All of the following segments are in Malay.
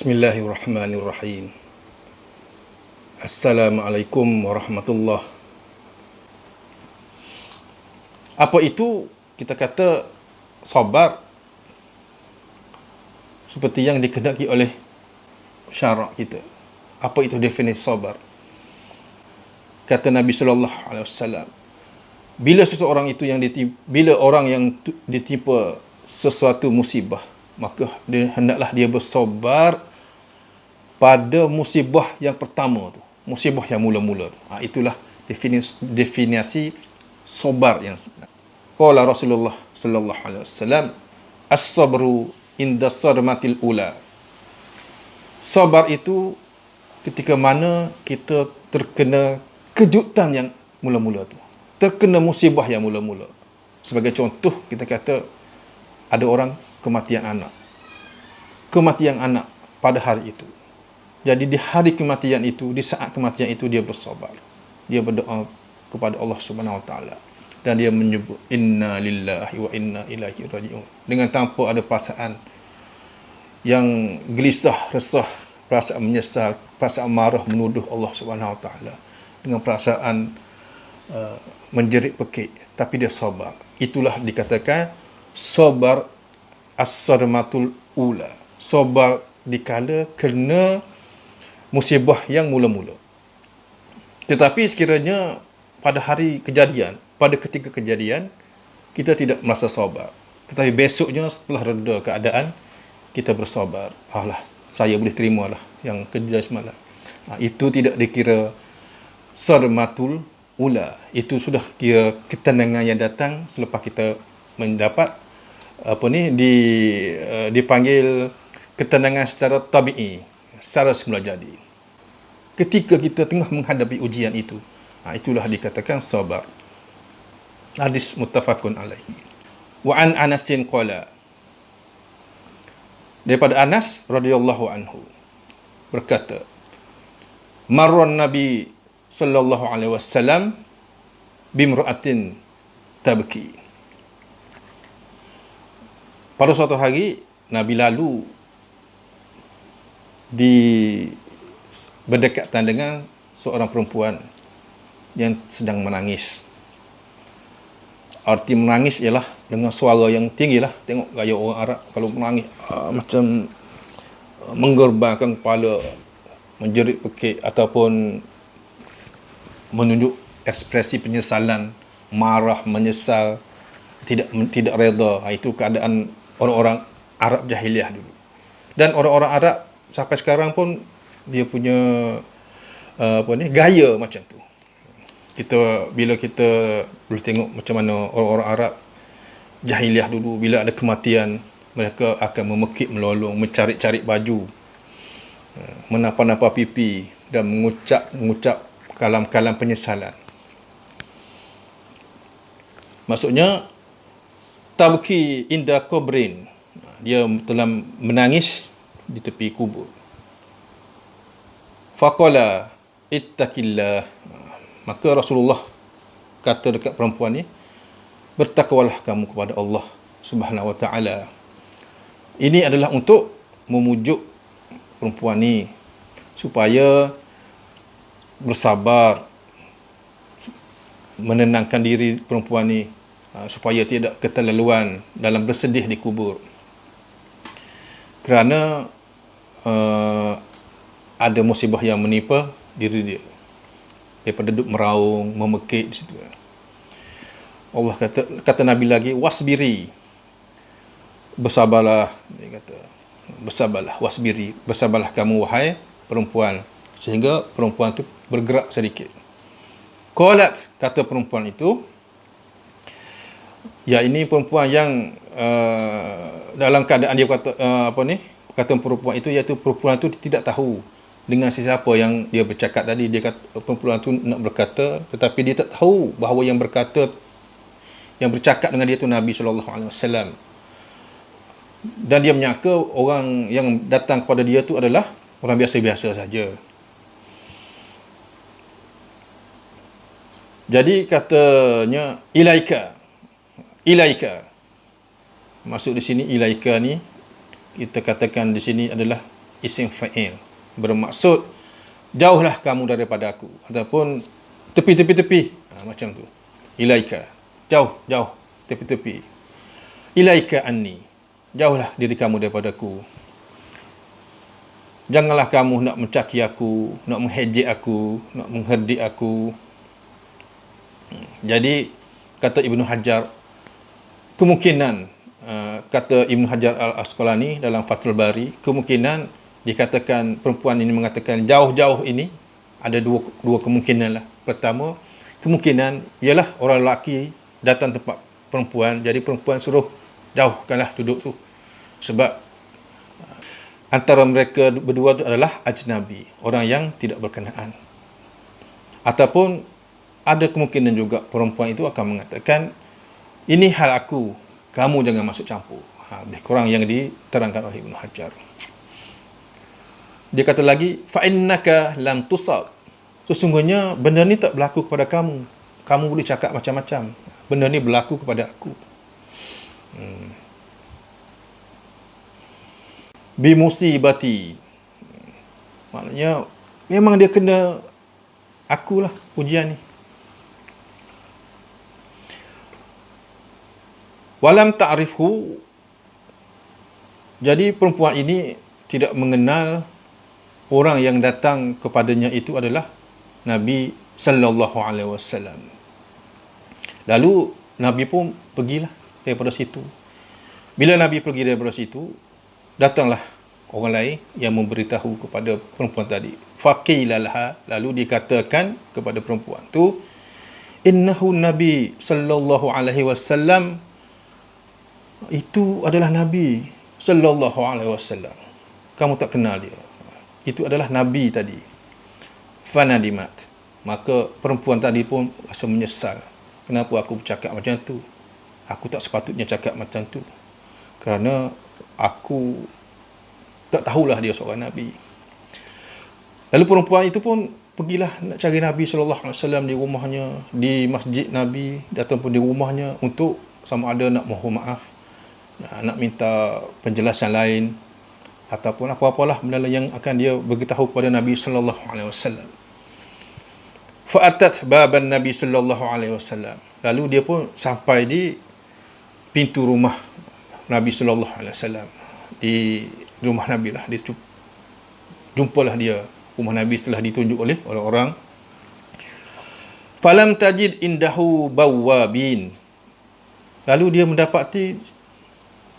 Bismillahirrahmanirrahim. Assalamualaikum warahmatullahi. Apa itu kita kata sabar seperti yang dikehendaki oleh syarak kita? Apa itu definisi sabar? Kata Nabi sallallahu alaihi wasallam, bila seseorang itu bila orang yang ditimpa sesuatu musibah, maka hendaklah dia bersabar pada musibah yang pertama tu, musibah yang mula-mula tu. Itulah definisi sabar yang sebenar. Qala Rasulullah sallallahu alaihi wasallam, as-sabru inda sadmatil ula. Sabar itu ketika mana kita terkena kejutan yang mula-mula tu, terkena musibah yang mula-mula. Sebagai contoh, kita kata ada orang kematian anak pada hari itu. Jadi di hari kematian itu, di saat kematian itu, dia bersabar. Dia berdoa kepada Allah Subhanahu Wa Taala dan dia menyebut inna lillahi wa inna ilaihi raji'un, dengan tanpa ada perasaan yang gelisah, resah, perasaan menyesal, perasaan marah, menuduh Allah Subhanahu Wa Taala, dengan perasaan menjerit pekik, tapi dia sabar. Itulah dikatakan sabar as-sadmatul ula. Sabar dikala kena musibah yang mula-mula. Tetapi sekiranya pada hari kejadian, pada ketika kejadian, kita tidak merasa sabar, tetapi besoknya setelah reda keadaan, kita bersabar. Saya boleh terimalah yang kejadian semalam. Itu tidak dikira sadmatul ula. Itu sudah kira ketenangan yang datang selepas kita mendapat dipanggil ketenangan secara tabi'i, secara semula jadi. Ketika kita tengah menghadapi ujian itu, itulah dikatakan sabar. Hadis muttafaqun alaihi. Wa an Anasin qala, daripada Anas radhiyallahu anhu berkata, marran Nabi sallallahu alaihi wasallam bimra'atin tabki. Pada suatu hari Nabi lalu berdekatan dengan seorang perempuan yang sedang menangis. Arti menangis ialah dengan suara yang tinggi lah. Tengok gaya orang Arab kalau menangis, macam menggerbangkan kepala, menjerit pekik, ataupun menunjuk ekspresi penyesalan, marah, menyesal, tidak reda. Itu keadaan orang-orang Arab jahiliah dulu. Dan orang-orang Arab sampai sekarang pun dia punya gaya macam tu. Bila kita boleh tengok macam mana orang-orang Arab jahiliah dulu, bila ada kematian, mereka akan memekik melolong, mencari-cari baju, menapa-napa pipi, dan mengucap kalam-kalam penyesalan. Maksudnya tabki inda kubrin, dia telah menangis di tepi kubur. Faqala ittaqillah, maka Rasulullah kata dekat perempuan ni, bertakwalah kamu kepada Allah Subhanahu Wa Taala. Ini adalah untuk memujuk perempuan ni supaya bersabar, menenangkan diri perempuan ni, supaya tidak keterlaluan dalam bersedih di kubur. Kerana ada musibah yang menimpa diri dia, daripada duduk meraung, memekik di situ. Allah kata Nabi lagi, wasbiri, bersabarlah. Dia kata, bersabarlah, wasbiri, bersabarlah kamu wahai perempuan, sehingga perempuan tu bergerak sedikit. Qalat, kata perempuan itu, ya ini perempuan yang dalam keadaan dia kata perempuan itu, iaitu perempuan itu tidak tahu dengan sesiapa yang dia bercakap tadi. Dia kata perempuan itu nak berkata, tetapi dia tak tahu bahawa yang bercakap dengan dia itu Nabi SAW. Dan dia menyangka orang yang datang kepada dia itu adalah orang biasa-biasa saja. Jadi katanya ilaika. Maksud di sini ilaika ni, kita katakan di sini adalah isim fa'il, bermaksud jauhlah kamu daripada aku, ataupun tepi, macam tu. Ilaika, jauh, tepi. Ilaika anni, jauhlah diri kamu daripada aku. Janganlah kamu nak mencaci aku, nak menghejek aku, nak mengherdik aku. Jadi kata Ibnu Hajar, kemungkinan kata Ibnu Hajar Al-Asqalani dalam Fathul Bari, kemungkinan dikatakan perempuan ini mengatakan jauh ini ada dua kemungkinan lah. Pertama, kemungkinan ialah orang lelaki datang tempat perempuan, jadi perempuan suruh jauhkanlah duduk tu, sebab antara mereka berdua itu adalah ajnabi, orang yang tidak berkenaan. Ataupun ada kemungkinan juga perempuan itu akan mengatakan, ini hal aku, kamu jangan masuk campur. Lebih kurang yang diterangkan oleh Ibnu Hajar. Dia kata lagi, fa'innaka lam tusab, sesungguhnya benda ni tak berlaku kepada kamu. Kamu boleh cakap macam-macam, benda ni berlaku kepada aku. Bimusibati, maknanya memang dia kena akulah ujian ni. Walam ta'rifhu, jadi perempuan ini tidak mengenal orang yang datang kepadanya itu adalah Nabi sallallahu alaihi wasallam. Lalu Nabi pun pergilah daripada situ. Bila Nabi pergi daripada situ, datanglah orang lain yang memberitahu kepada perempuan tadi. Faqila laha, lalu dikatakan kepada perempuan tu, innahu Nabi sallallahu alaihi wasallam, itu adalah Nabi sallallahu alaihi wasallam. Kamu tak kenal dia. Itu adalah Nabi tadi. Fanadimat, maka perempuan tadi pun rasa menyesal. Kenapa aku bercakap macam tu? Aku tak sepatutnya cakap macam tu, kerana aku tak tahulah dia seorang Nabi. Lalu perempuan itu pun pergilah nak cari Nabi SAW di rumahnya, di masjid Nabi, ataupun di rumahnya, untuk sama ada nak mohon maaf, nak minta penjelasan lain, ataupun apa-apalah benda yang akan dia beritahu kepada Nabi SAW. Fa'atat baban Nabi SAW, lalu dia pun sampai di pintu rumah Nabi SAW. Di rumah Nabi lah, dia jumpalah dia rumah Nabi setelah ditunjuk oleh orang-orang. Falam tajid indahu bawabin, lalu dia mendapati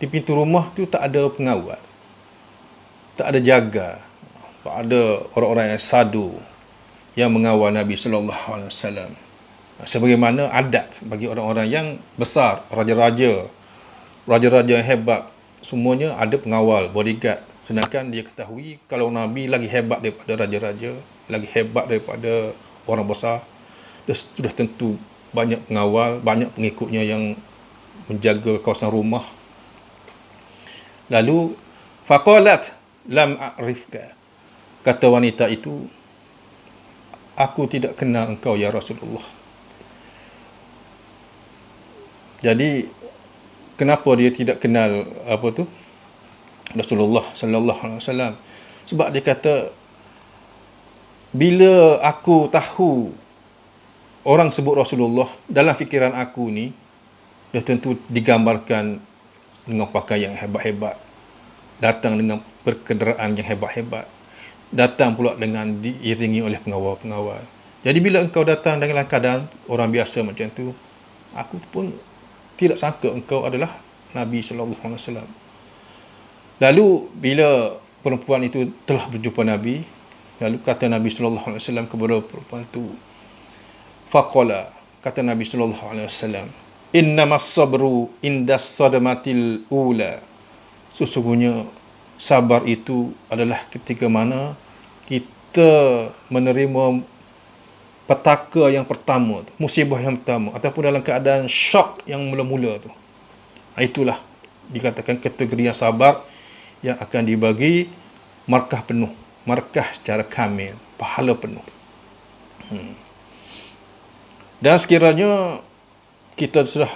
di pintu rumah tu tak ada pengawal, tak ada jaga, tak ada orang-orang yang sadu yang mengawal Nabi SAW. Sebagaimana adat bagi orang-orang yang besar, raja-raja yang hebat, semuanya ada pengawal, bodyguard. Sedangkan dia ketahui kalau Nabi lagi hebat daripada raja-raja, lagi hebat daripada orang besar, dia sudah tentu banyak pengawal, banyak pengikutnya yang menjaga kawasan rumah. Lalu faqalat lam a'rifka, kata wanita itu, aku tidak kenal engkau ya Rasulullah. Jadi kenapa dia tidak kenal Rasulullah sallallahu alaihi wasallam? Sebab dia kata, bila aku tahu orang sebut Rasulullah, dalam fikiran aku ni dah tentu digambarkan dengan pakaian yang hebat-hebat, datang dengan perkenderaan yang hebat-hebat, datang pula dengan diiringi oleh pengawal-pengawal. Jadi bila engkau datang dalam keadaan orang biasa macam tu, aku pun tidak sangka engkau adalah Nabi sallallahu alaihi wasallam. Lalu bila perempuan itu telah berjumpa Nabi, lalu kata Nabi sallallahu alaihi wasallam kepada perempuan itu, faqala, kata Nabi sallallahu alaihi wasallam, innamas sabru indas sadamatil ula, sesungguhnya sabar itu adalah ketika mana kita menerima petaka yang pertama tu, musibah yang pertama, ataupun dalam keadaan syok yang mula-mula tu. Itulah dikatakan kategori yang sabar, yang akan dibagi markah penuh, markah secara kamil, pahala penuh. Dan sekiranya kita sudah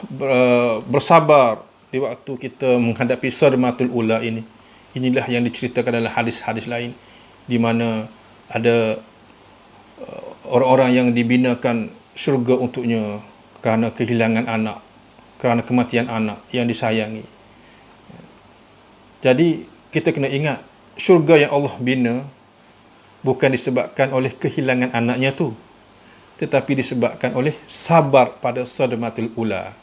bersabar di waktu kita menghadapi sadmatul ula ini, Inilah yang diceritakan dalam hadis-hadis lain, di mana ada orang-orang yang dibinakan syurga untuknya kerana kehilangan anak, kerana kematian anak yang disayangi. Jadi kita kena ingat, syurga yang Allah bina bukan disebabkan oleh kehilangan anaknya tu, tetapi disebabkan oleh sabar pada sadmatul ula.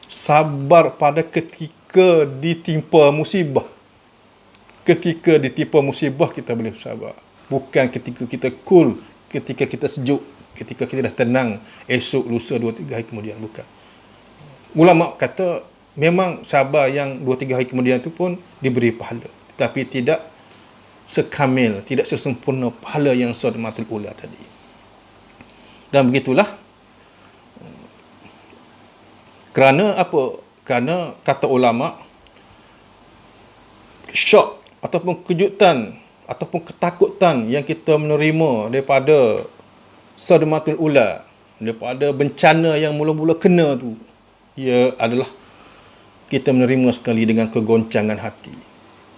Sabar pada ketika ditimpa musibah. Ketika ditimpa musibah kita boleh sabar. Bukan ketika kita cool, ketika kita sejuk, ketika kita dah tenang, esok, lusa, 2-3 hari kemudian. Bukan. Ulama kata memang sabar yang 2-3 hari kemudian itu pun diberi pahala, tetapi tidak sekamil, tidak sesempurna pahala yang sadmatul ula tadi. Dan begitulah. Kerana apa? Kerana kata ulama, syok ataupun kejutan ataupun ketakutan yang kita menerima daripada sadmatul ula, daripada bencana yang mula-mula kena tu, ia adalah kita menerima sekali dengan kegoncangan hati,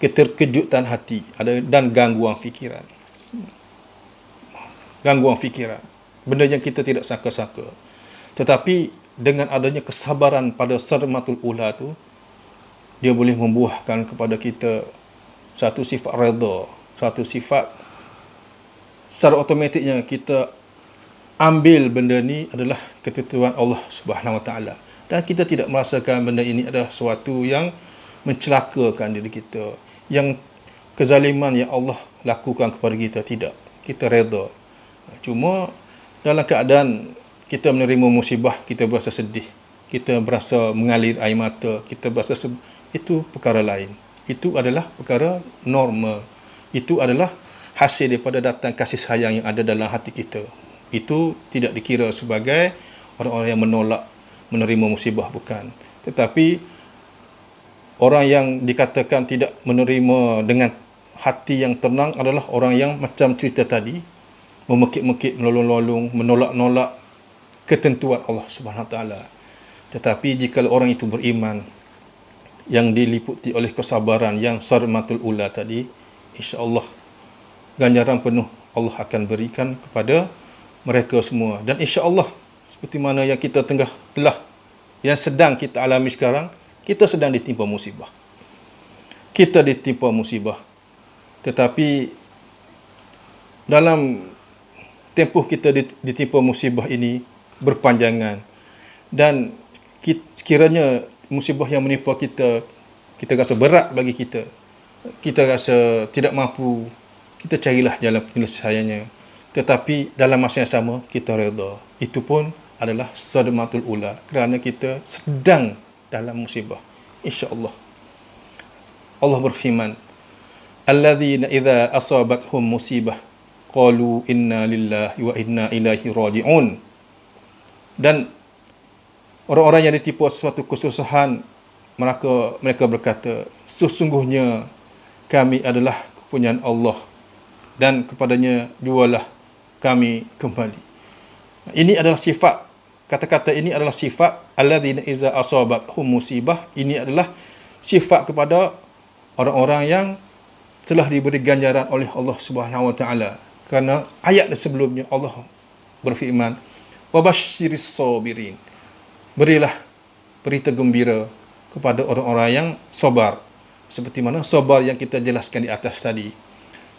keterkejutan hati, dan gangguan fikiran. Gangguan fikiran. Benda yang kita tidak sangka-sangka. Tetapi dengan adanya kesabaran pada sadmatul ula tu, dia boleh membuahkan kepada kita satu sifat redha, satu sifat secara automatiknya kita ambil benda ni adalah ketentuan Allah Subhanahu Wa Taala, dan kita tidak merasakan benda ini adalah sesuatu yang mencelakakan diri kita, yang kezaliman yang Allah lakukan kepada kita. Tidak, kita redha. Cuma dalam keadaan kita menerima musibah, kita berasa sedih, kita berasa mengalir air mata, kita berasa itu perkara lain. Itu adalah perkara normal. Itu adalah hasil daripada datang kasih sayang yang ada dalam hati kita. Itu tidak dikira sebagai orang-orang yang menolak menerima musibah, bukan. Tetapi orang yang dikatakan tidak menerima dengan hati yang tenang adalah orang yang macam cerita tadi, memekik-mekik, melolong-lolong, menolak-nolak ketentuan Allah Subhanahu Wa Taala. Tetapi jika orang itu beriman, yang diliputi oleh kesabaran yang sadmatul ula tadi, insya-Allah ganjaran penuh Allah akan berikan kepada mereka semua. Dan insya-Allah seperti mana yang kita yang sedang kita alami sekarang, kita sedang ditimpa musibah. Kita ditimpa musibah. Tetapi dalam tempoh kita ditimpa musibah ini berpanjangan, dan sekiranya musibah yang menimpa kita, kita rasa berat bagi kita, kita rasa tidak mampu, kita carilah jalan penyelesaiannya. Tetapi dalam masa yang sama kita redha. Itu pun adalah sadmatul ula, kerana kita sedang dalam musibah. Insya-Allah. Allah berfirman, alladzina idza asabathum musibah qalu inna lillahi wa inna ilaihi raji'un. Dan orang-orang yang ditimpa sesuatu kesusahan, mereka berkata, sesungguhnya kami adalah kepunyaan Allah dan kepadanya jualah kami kembali. Ini adalah sifat, kata-kata ini adalah sifat alladzina iza asabathum musibah. Ini adalah sifat kepada orang-orang yang telah diberi ganjaran oleh Allah Subhanahu Wa Taala. Kerana ayat sebelumnya Allah berfirman, wabasyiris sabirin, berilah berita gembira kepada orang-orang yang sabar. Seperti mana sabar yang kita jelaskan di atas tadi.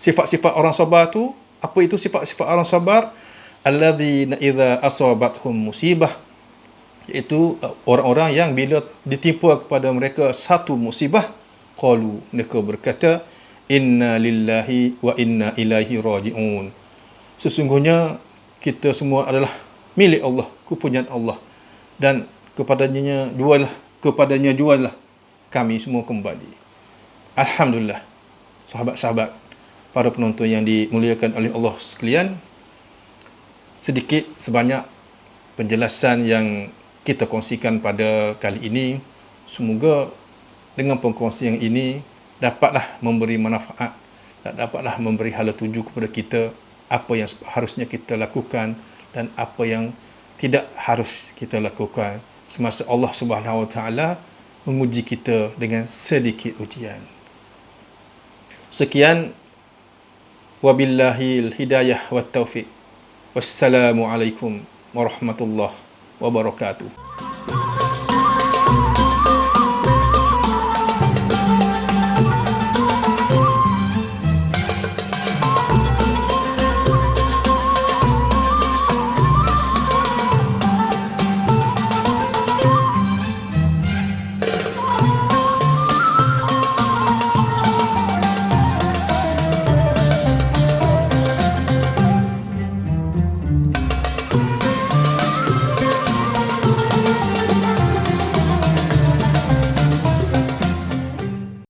Sifat-sifat orang sabar tu, apa itu sifat-sifat orang sabar? Alladzina idza asabathum musibah, iaitu orang-orang yang bila ditimpa kepada mereka satu musibah, qalu, mereka berkata, inna lillahi wa inna ilaihi raji'un. Sesungguhnya kita semua adalah milik Allah, kepunyaan Allah, dan kepadanya jualah kami semua kembali. Alhamdulillah. Sahabat-sahabat, para penonton yang dimuliakan oleh Allah sekalian, sedikit sebanyak penjelasan yang kita kongsikan pada kali ini. Semoga dengan pengkongsian ini dapatlah memberi manfaat dan dapatlah memberi hala tuju kepada kita apa yang harusnya kita lakukan dan apa yang tidak harus kita lakukan semasa Allah Subhanahu Wa Taala menguji kita dengan sedikit ujian. Sekian, wabillahil hidayah wat taufiq. Wassalamualaikum warahmatullahi wabarakatuh.